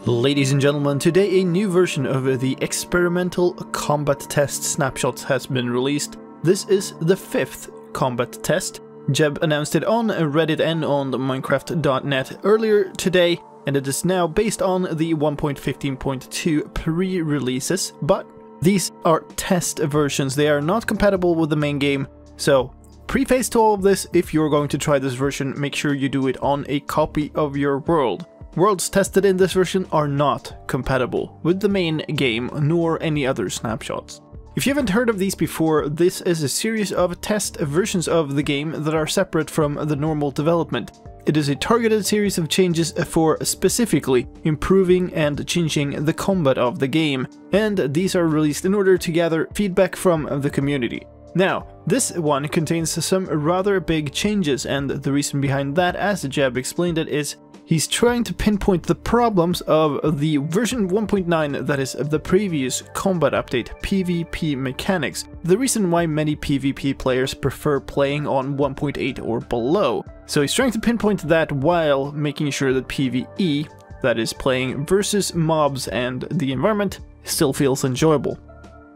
Ladies and gentlemen, today a new version of the experimental combat test snapshots has been released. This is the 5th combat test. Jeb announced it on Reddit and on Minecraft.net earlier today, and it is now based on the 1.15.2 pre-releases, but these are test versions. They are not compatible with the main game, so preface to all of this, if you're going to try this version, make sure you do it on a copy of your world. Worlds tested in this version are not compatible with the main game nor any other snapshots. If you haven't heard of these before, this is a series of test versions of the game that are separate from the normal development. It is a targeted series of changes for specifically improving and changing the combat of the game, and these are released in order to gather feedback from the community. Now, this one contains some rather big changes, and the reason behind that, as Jeb explained it, is he's trying to pinpoint the problems of the version 1.9 that is the previous combat update, PvP mechanics. The reason why many PvP players prefer playing on 1.8 or below. So he's trying to pinpoint that while making sure that PvE, that is playing versus mobs and the environment, still feels enjoyable.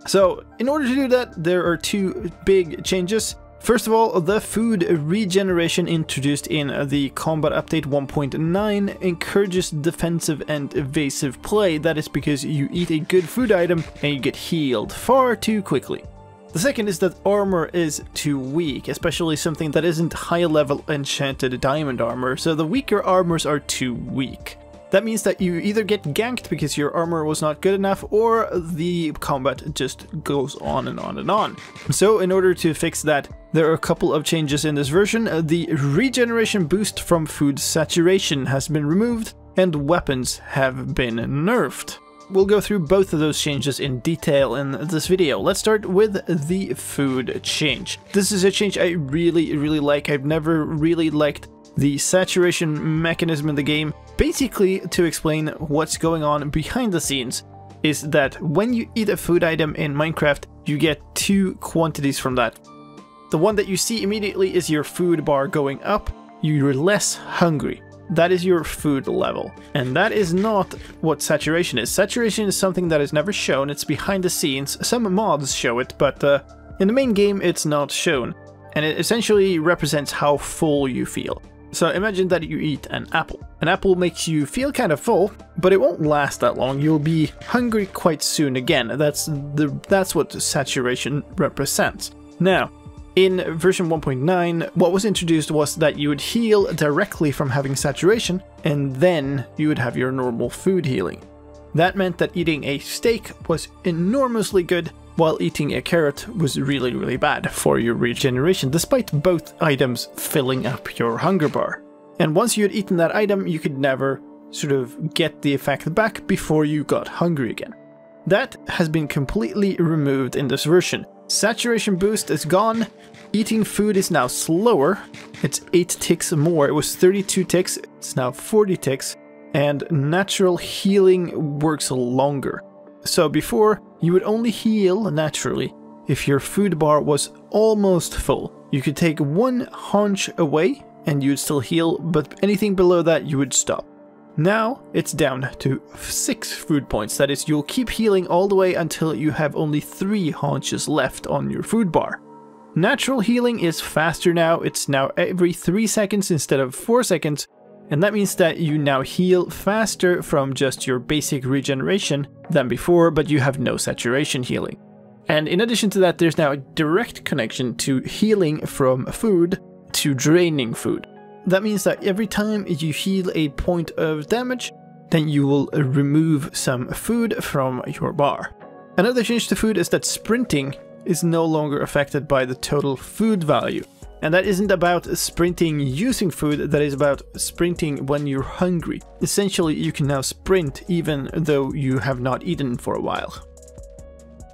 So in order to do that, there are two big changes. First of all, the food regeneration introduced in the combat update 1.9 encourages defensive and evasive play. That is because you eat a good food item and you get healed far too quickly. The second is that armor is too weak, especially something that isn't high level enchanted diamond armor, so the weaker armors are too weak. That means that you either get ganked because your armor was not good enough, or the combat just goes on and on and on. So in order to fix that, there are a couple of changes in this version. The regeneration boost from food saturation has been removed, and weapons have been nerfed. We'll go through both of those changes in detail in this video. Let's start with the food change. This is a change I really like. I've never really liked the saturation mechanism in the game. Basically, to explain what's going on behind the scenes, is that when you eat a food item in Minecraft, you get two quantities from that. The one that you see immediately is your food bar going up, you're less hungry. That is your food level. And that is not what saturation is. Saturation is something that is never shown, it's behind the scenes. Some mods show it, but in the main game it's not shown. And it essentially represents how full you feel. So imagine that you eat an apple. An apple makes you feel kind of full, but it won't last that long. You'll be hungry quite soon again. That's what saturation represents. Now, in version 1.9, what was introduced was that you would heal directly from having saturation, and then you would have your normal food healing. That meant that eating a steak was enormously good, while eating a carrot was really bad for your regeneration, despite both items filling up your hunger bar. And once you had eaten that item, you could never sort of get the effect back before you got hungry again. That has been completely removed in this version. Saturation boost is gone, eating food is now slower, it's 8 ticks more, it was 32 ticks, it's now 40 ticks, and natural healing works longer. So before, you would only heal naturally if your food bar was almost full. You could take one haunch away and you'd still heal, but anything below that you would stop. Now it's down to 6 food points. That is, you'll keep healing all the way until you have only 3 haunches left on your food bar. Natural healing is faster now. It's now every 3 seconds instead of 4 seconds. And that means that you now heal faster from just your basic regeneration than before, but you have no saturation healing. And in addition to that, there's now a direct connection to healing from food to draining food. That means that every time you heal a point of damage, then you will remove some food from your bar. Another change to food is that sprinting is no longer affected by the total food value. And that isn't about sprinting using food, that is about sprinting when you're hungry. Essentially, you can now sprint even though you have not eaten for a while.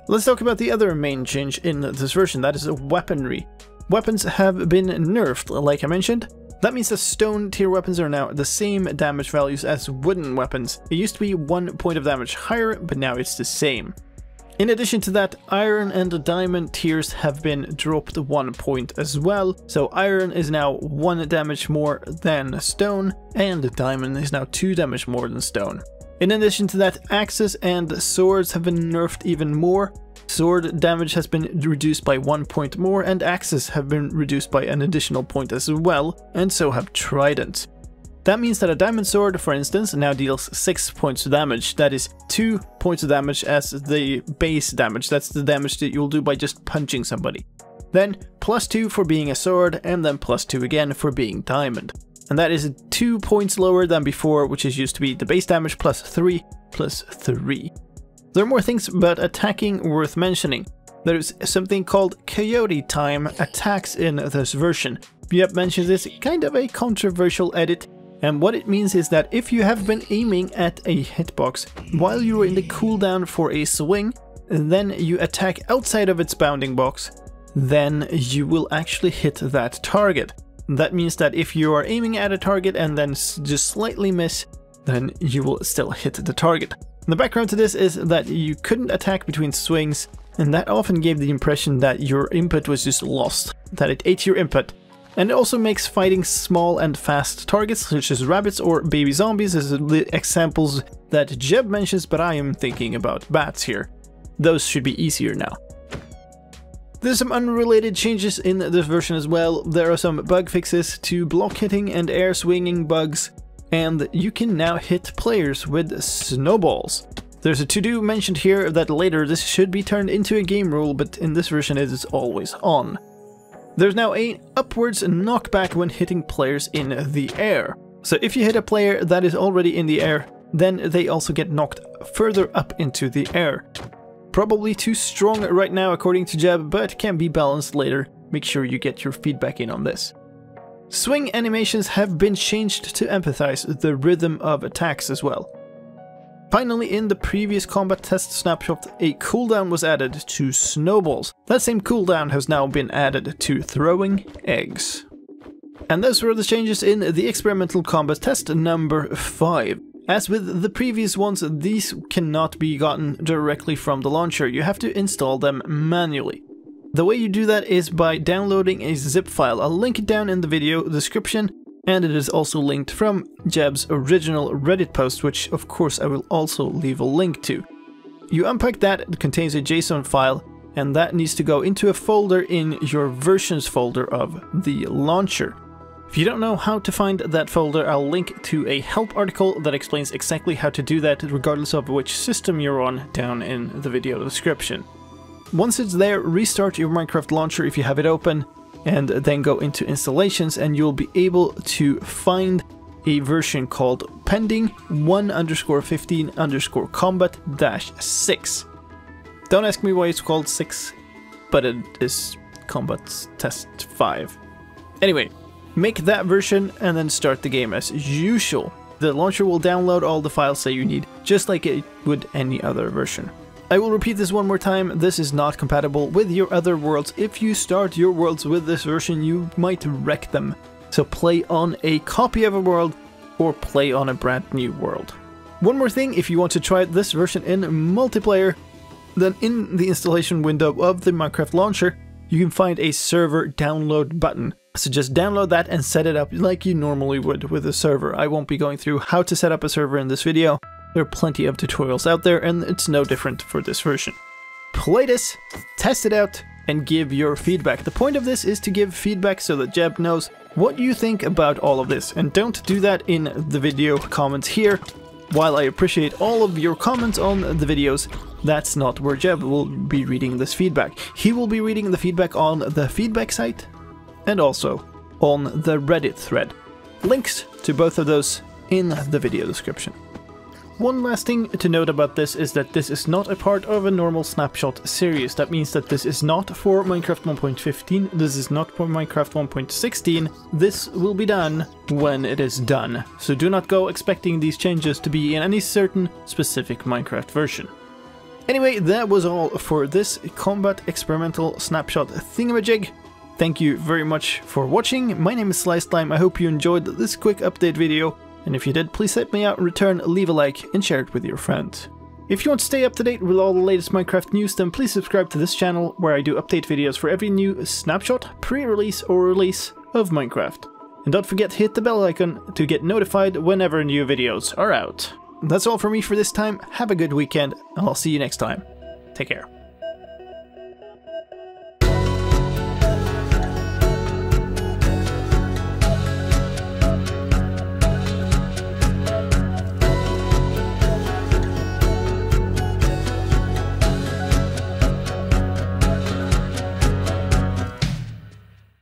Let's talk about the other main change in this version, that is weaponry. Weapons have been nerfed, like I mentioned. That means that stone tier weapons are now the same damage values as wooden weapons. It used to be 1 point of damage higher, but now it's the same. In addition to that, iron and diamond tiers have been dropped 1 point as well, so iron is now 1 damage more than stone, and diamond is now 2 damage more than stone. In addition to that, axes and swords have been nerfed even more. Sword damage has been reduced by 1 point more, and axes have been reduced by an additional point as well, and so have tridents. That means that a diamond sword, for instance, now deals 6 points of damage. That is 2 points of damage as the base damage. That's the damage that you'll do by just punching somebody. Then +2 for being a sword, and then +2 again for being diamond. And that is 2 points lower than before, which is used to be the base damage +3 +3. There are more things about attacking worth mentioning. There's something called Coyote Time attacks in this version. Jeb mentioned this, kind of a controversial edit, and what it means is that if you have been aiming at a hitbox while you are in the cooldown for a swing, then you attack outside of its bounding box, then you will actually hit that target. That means that if you are aiming at a target and then just slightly miss, then you will still hit the target. The background to this is that you couldn't attack between swings, and that often gave the impression that your input was just lost, that it ate your input. And it also makes fighting small and fast targets, such as rabbits or baby zombies, as the examples that Jeb mentions, but I am thinking about bats here. Those should be easier now. There's some unrelated changes in this version as well. There are some bug fixes to block hitting and air swinging bugs, and you can now hit players with snowballs. There's a to-do mentioned here that later this should be turned into a game rule, but in this version it is always on. There's now an upwards knockback when hitting players in the air. So if you hit a player that is already in the air, then they also get knocked further up into the air. Probably too strong right now according to Jeb, but can be balanced later. Make sure you get your feedback in on this. Swing animations have been changed to empathize the rhythm of attacks as well. Finally, in the previous combat test snapshot, a cooldown was added to snowballs. That same cooldown has now been added to throwing eggs. And those were the changes in the experimental combat test number 5. As with the previous ones, these cannot be gotten directly from the launcher. You have to install them manually. The way you do that is by downloading a zip file. I'll link it down in the video description, and it is also linked from Jeb's original Reddit post, which of course I will also leave a link to. You unpack that, it contains a JSON file, and that needs to go into a folder in your versions folder of the launcher. If you don't know how to find that folder, I'll link to a help article that explains exactly how to do that regardless of which system you're on down in the video description. Once it's there, restart your Minecraft launcher if you have it open, and then go into installations, and you'll be able to find a version called pending 1_15_combat-6. Don't ask me why it's called 6, but it is combat test 5. Anyway, make that version and then start the game as usual. The launcher will download all the files that you need, just like it would any other version. I will repeat this one more time, this is not compatible with your other worlds. If you start your worlds with this version, you might wreck them. So play on a copy of a world, or play on a brand new world. One more thing, if you want to try this version in multiplayer, then in the installation window of the Minecraft launcher, you can find a server download button. So just download that and set it up like you normally would with a server. I won't be going through how to set up a server in this video. There are plenty of tutorials out there, and it's no different for this version. Play this, test it out, and give your feedback. The point of this is to give feedback so that Jeb knows what you think about all of this. And don't do that in the video comments here. While I appreciate all of your comments on the videos, that's not where Jeb will be reading this feedback. He will be reading the feedback on the feedback site, and also on the Reddit thread. Links to both of those in the video description. One last thing to note about this is that this is not a part of a normal snapshot series. That means that this is not for Minecraft 1.15, this is not for Minecraft 1.16, this will be done when it is done. So do not go expecting these changes to be in any certain specific Minecraft version. Anyway, that was all for this combat experimental snapshot thingamajig. Thank you very much for watching. My name is Sliced_Lime. I hope you enjoyed this quick update video. And if you did, please help me out in return, leave a like, and share it with your friends. If you want to stay up to date with all the latest Minecraft news, then please subscribe to this channel, where I do update videos for every new snapshot, pre-release, or release of Minecraft. And don't forget to hit the bell icon to get notified whenever new videos are out. that's all from me for this time. Have a good weekend, and I'll see you next time. Take care.